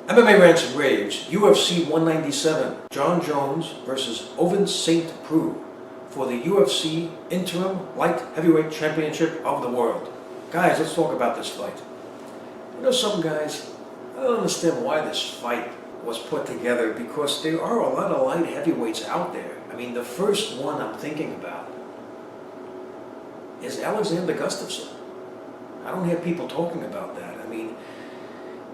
MMA Rants and Raves, UFC 197, Jon Jones versus Ovince St. Preux for the UFC Interim Light Heavyweight Championship of the world. Guys, let's talk about this fight. You know something, guys? I don't understand why this fight was put together, because there are a lot of light heavyweights out there. I mean, the first one I'm thinking about is Alexander Gustafsson. I don't hear people talking about that. I mean,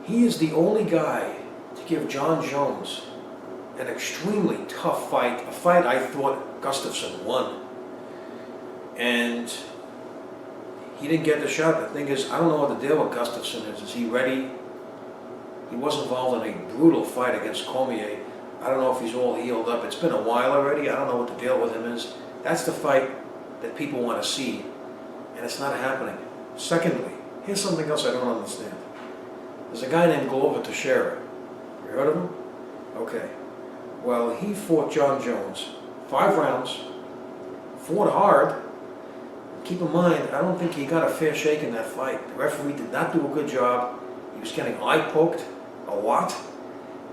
he is the only guy to give Jon Jones an extremely tough fight, a fight I thought Gustafsson won. And he didn't get the shot. The thing is, I don't know what the deal with Gustafsson is. Is he ready? He was involved in a brutal fight against Cormier. I don't know if he's all healed up. It's been a while already. I don't know what the deal with him is. That's the fight that people want to see, and it's not happening. Secondly, here's something else I don't understand. There's a guy named Glover Teixeira. You heard of him? Okay. Well, he fought Jon Jones 5 rounds, fought hard. Keep in mind, I don't think he got a fair shake in that fight. The referee did not do a good job. He was getting eye poked a lot,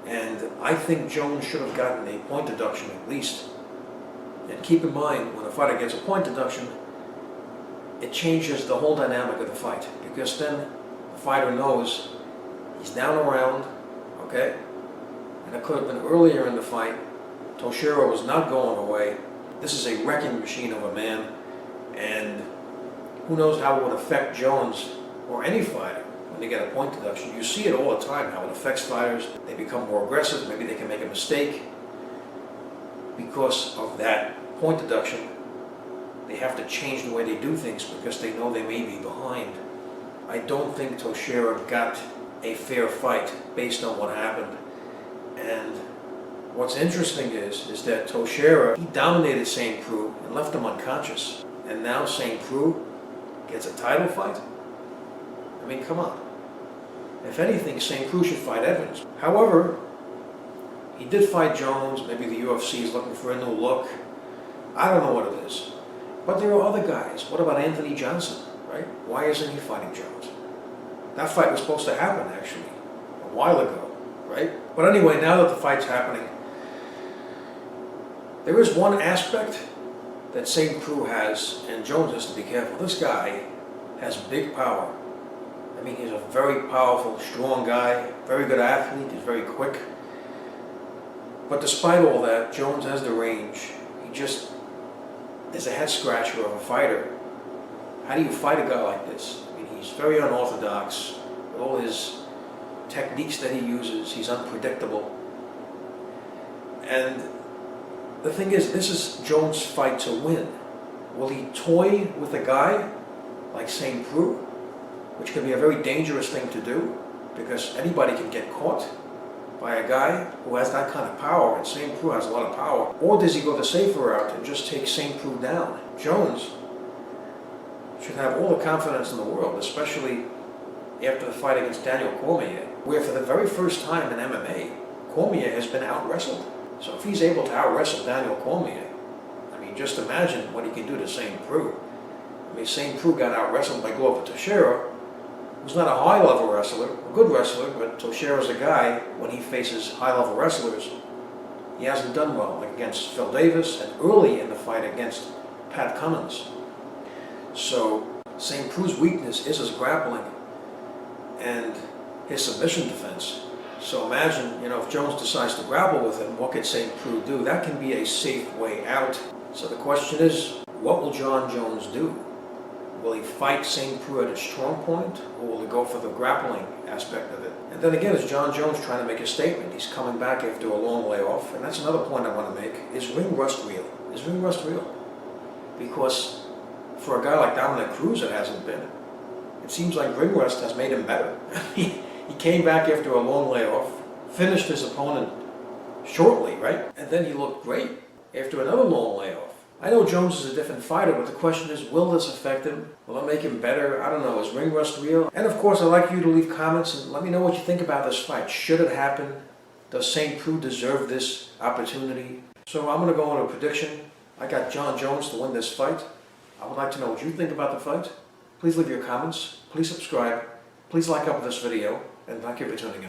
and I think Jones should have gotten a point deduction at least. And keep in mind, when a fighter gets a point deduction, it changes the whole dynamic of the fight, because then the fighter knows he's down a round, okay? And it could have been earlier in the fight. Teixeira was not going away. This is a wrecking machine of a man, and who knows how it would affect Jones or any fighter when they get a point deduction. You see it all the time, how it affects fighters. They become more aggressive. Maybe they can make a mistake because of that point deduction. They have to change the way they do things because they know they may be behind. I don't think Teixeira got a fair fight based on what happened. And what's interesting is that Teixeira, he dominated St. Preux and left him unconscious. And now St. Preux gets a title fight? I mean, come on. If anything, St. Preux should fight Evans. However, he did fight Jones. Maybe the UFC is looking for a new look. I don't know what it is. But there are other guys. What about Anthony Johnson, right? Why isn't he fighting Jones? That fight was supposed to happen, actually, a while ago, right? But anyway, now that the fight's happening, there is one aspect that St. Preux has, and Jones has to be careful. This guy has big power. I mean, he's a very powerful, strong guy, very good athlete, he's very quick. But despite all that, Jones has the range. He just is a head scratcher of a fighter. How do you fight a guy like this? I mean, he's very unorthodox with all his techniques that he uses. He's unpredictable. And the thing is, this is Jones' fight to win. Will he toy with a guy like St. Preux, which can be a very dangerous thing to do, because anybody can get caught by a guy who has that kind of power, and St. Preux has a lot of power? Or does he go the safer route and just take St. Preux down? Jones should have all the confidence in the world, especially after the fight against Daniel Cormier, where for the very first time in MMA, Cormier has been out-wrestled. So if he's able to out-wrestle Daniel Cormier, I mean, just imagine what he can do to St. Preux. I mean, St. Preux got out-wrestled by Glover Teixeira, who's not a high-level wrestler, a good wrestler, but Teixeira's a guy, when he faces high-level wrestlers, he hasn't done well, like against Phil Davis and early in the fight against Pat Cummins. So St. Preux's weakness is his grappling and his submission defense. So imagine, if Jones decides to grapple with him, what could St. Preux do? That can be a safe way out. So the question is, what will Jon Jones do? Will he fight St. Preux at his strong point, or will he go for the grappling aspect of it? And then again, is Jon Jones trying to make a statement? He's coming back after a long layoff, and that's another point I want to make. Is ring rust real? Is ring rust real? Because for a guy like Dominic Cruz, it hasn't been. It seems like ring rust has made him better. He came back after a long layoff, finished his opponent shortly, right? And then he looked great after another long layoff. I know Jones is a different fighter, but the question is, will this affect him? Will it make him better? I don't know. Is ring rust real? And of course, I'd like you to leave comments and let me know what you think about this fight. Should it happen? Does St. Preux deserve this opportunity? So I'm going to go on a prediction. I got Jon Jones to win this fight. I would like to know what you think about the fight. Please leave your comments. Please subscribe. Please like up this video. And thank you for tuning in.